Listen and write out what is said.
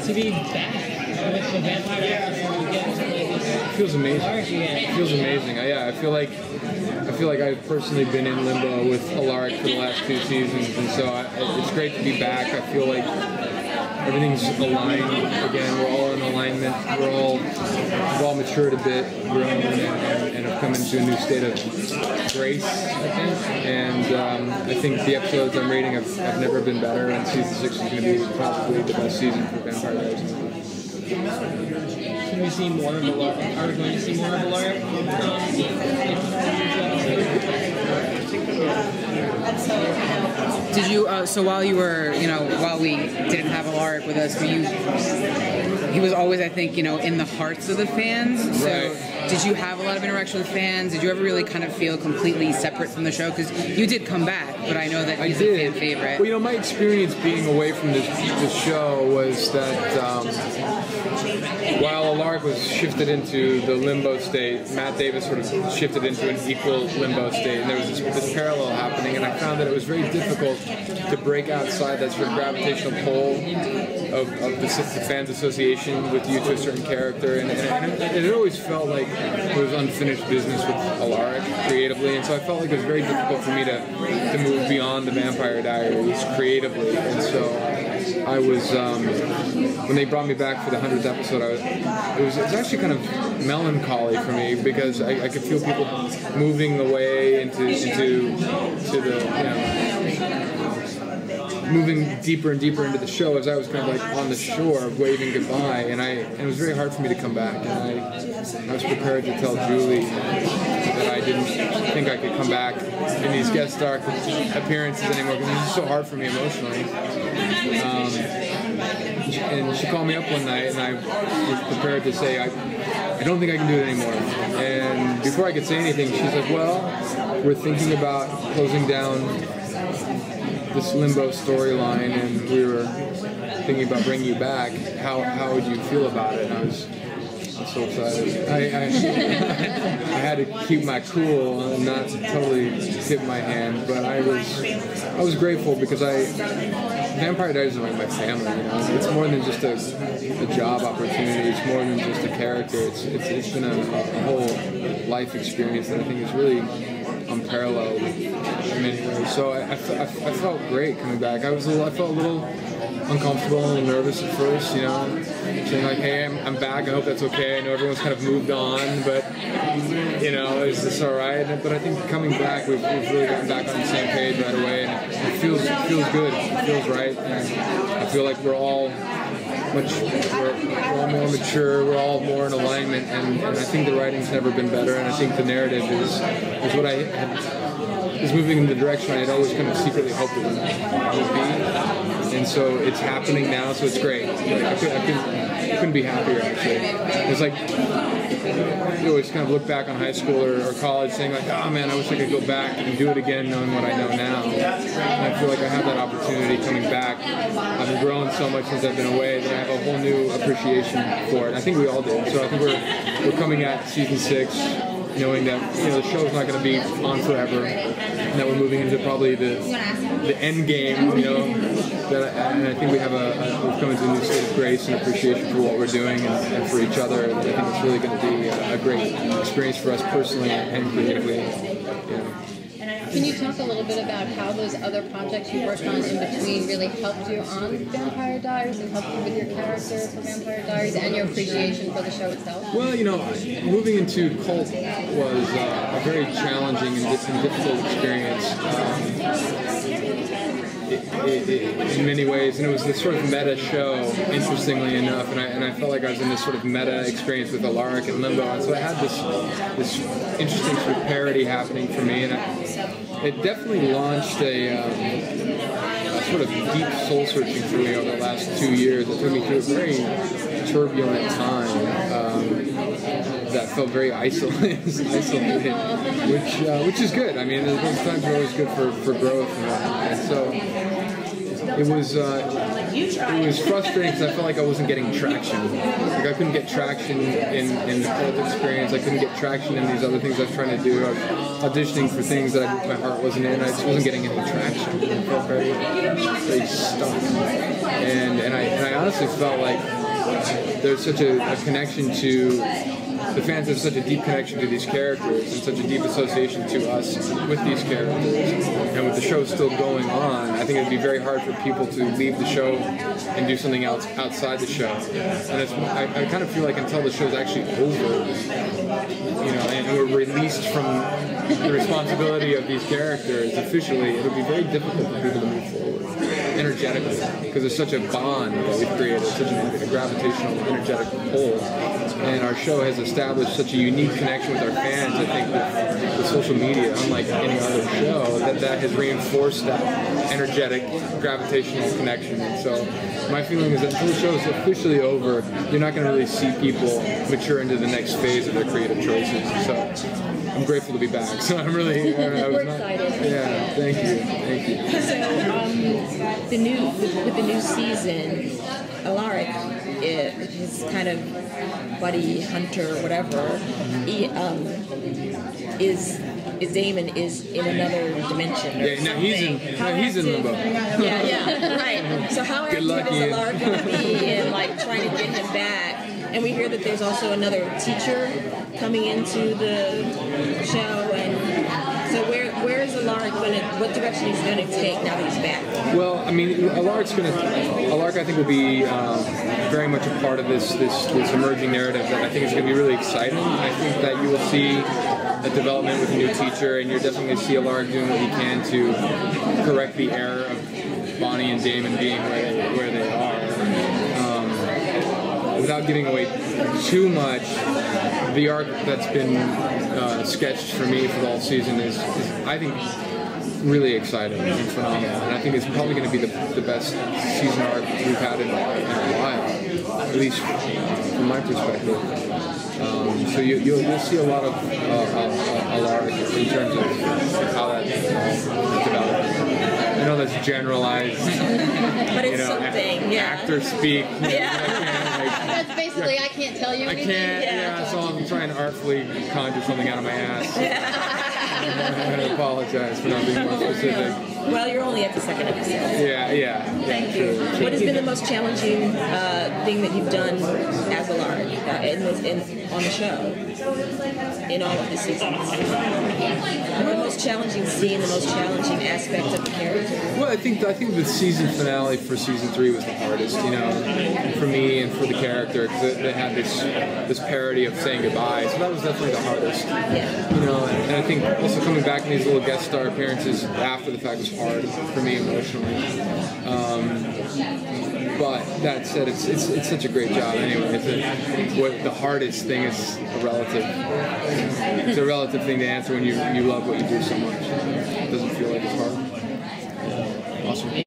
to be back with the Vampire Diaries again? It feels amazing. It feels amazing. I feel like I've personally been in limbo with Alaric for the last 2 seasons, and so it's great to be back. I feel like everything's aligned again. We're all in alignment. We've all matured a bit, grown, and have come into a new state of grace, I think. And I think the episodes I'm rating have never been better, and season 6 is going to be probably the best season for Vampire Diaries. Can we see more of Alaric? Are we going to see more of Alaric? Did you, so while you were, while we didn't have Alaric with us, he was always, I think, in the hearts of the fans. So Right. Did you have a lot of interaction with fans? Did you ever really kind of feel completely separate from the show? Because you did come back, but I know that he's a fan favorite. Well, my experience being away from this show was that while Alaric was shifted into the limbo state, Matt Davis sort of shifted into an equal limbo state, and there was this parallel happening, and I found that it was very difficult to break outside that sort of gravitational pull of the fans' association with you to a certain character, and it always felt like it was unfinished business with Alaric creatively, and so I felt like it was very difficult for me to move beyond the Vampire Diaries creatively, and so I was, when they brought me back for the 100th episode, it was actually kind of melancholy for me, because I could feel people moving away into the, moving deeper and deeper into the show as I was kind of like on the shore waving goodbye, and it was very hard for me to come back, and I was prepared to tell Julie that I didn't think I could come back in these guest star appearances anymore, because it was just so hard for me emotionally. And she called me up one night, and I was prepared to say, I don't think I can do it anymore. And before I could say anything, she's like, well, we're thinking about closing down this limbo storyline, and we were thinking about bringing you back. How would you feel about it? And I was so excited. I had to keep my cool and not totally tip my hand, but I was grateful, because Vampire Diaries is like my family. It's more than just a job opportunity. It's more than just a character. It's been a whole life experience that I think is really unparalleled in many ways. So I felt great coming back. I felt a little uncomfortable and nervous at first, saying like, hey, I'm back, I hope that's okay. I know everyone's kind of moved on, but is this all right? But I think coming back, we've really gotten back on the same page right away, and it feels good, it feels right, and I feel like we're all more mature, we're all more in alignment, and I think the writing's never been better, and I think the narrative is what is moving in the direction I had always kind of secretly hoped it would be, and so it's happening now, so it's great. I couldn't be happier, actually. It's like, you always kind of look back on high school or college saying like, oh man, I wish I could go back and do it again knowing what I know now. And I feel like I have that opportunity coming back. I've grown so much since I've been away that I have a whole new appreciation for it. I think we all do. So I think we're coming at season 6 knowing that the show's not going to be on forever, and that we're moving into probably the end game, and I think we've come into a new state of grace and appreciation for what we're doing and for each other, and I think it's really going to be a great experience for us personally and creatively. Can you talk a little bit about how those other projects you worked on in between really helped you on Vampire Diaries and helped you with your character for Vampire Diaries and your appreciation for the show itself? Well, moving into cult was a very challenging and difficult experience. In many ways, and it was this sort of meta show, interestingly enough, and I felt like I was in this sort of meta experience with Alaric and Limbo, and so I had this interesting sort of parody happening for me, and it definitely launched a sort of deep soul searching for me over the last 2 years. It took me through a very turbulent time that felt very isolated, which is good. I mean, those times are always good for growth, and so it was it was frustrating because I felt like I wasn't getting traction. Like I couldn't get traction in the cult experience. I couldn't get traction in these other things I was trying to do. I was auditioning for things that my heart wasn't in. I just wasn't getting any traction. I felt very stuck. And I honestly felt like there's such a connection to the fans have such a deep connection to these characters and such a deep association to us with these characters. And with the show still going on, I think it would be very hard for people to leave the show and do something else outside the show. And I kind of feel like until the show's actually over, and we're released from the responsibility of these characters officially, it'll be very difficult for people to move forward energetically, because there's such a bond that we've created, such a gravitational, energetic pull. And our show has established such a unique connection with our fans, I think, with social media, unlike any other show, that has reinforced that energetic, gravitational connection. And so my feeling is that until the show is officially over, you're not going to really see people mature into the next phase of their creative choices. So I'm grateful to be back. So I'm really, We're excited. Yeah, thank you. So with the new season, Alaric is kind of buddy hunter, whatever. He is Damon is in another dimension. Or now he's in limbo. Yeah, right. So how active is Alaric going to be in like trying to get him back? And we hear that there's also another teacher coming into the show, and so where is Alaric going to? What direction he's going to take now that he's back? Well, I mean, Alaric I think will be very much a part of this emerging narrative that I think is going to be really exciting. I think that you will see a development with a new teacher, and you're definitely going to see Alaric doing what he can to correct the error of Bonnie and Damon being where they are. Without giving away too much, the arc that's been sketched for me for the whole season is I think, really exciting and phenomenal. And I think it's probably going to be the best season arc we've had in a while, at least from my perspective. So you'll see a lot of Alaric in terms of how that develops. I know that's generalized, but it's something, actor speak. That's basically, I can't tell you anything. I can't, so I'm trying to artfully conjure something out of my ass. I apologize for not being more specific. Well, you're only at the second episode. Yeah. Thank you. True. What has been the most challenging thing that you've done as Alaric on the show in all of the seasons? The most challenging scene, the most challenging aspect of the character? Well, I think the season finale for season 3 was the hardest, for me and for the character, because they had this parody of saying goodbye, so that was definitely the hardest. Yeah. And I think also coming back in these little guest star appearances after the fact was hard for me emotionally. But that said, it's such a great job anyway. What the hardest thing is it's a relative thing to answer when you love what you do so much. It doesn't feel like it's hard. Awesome.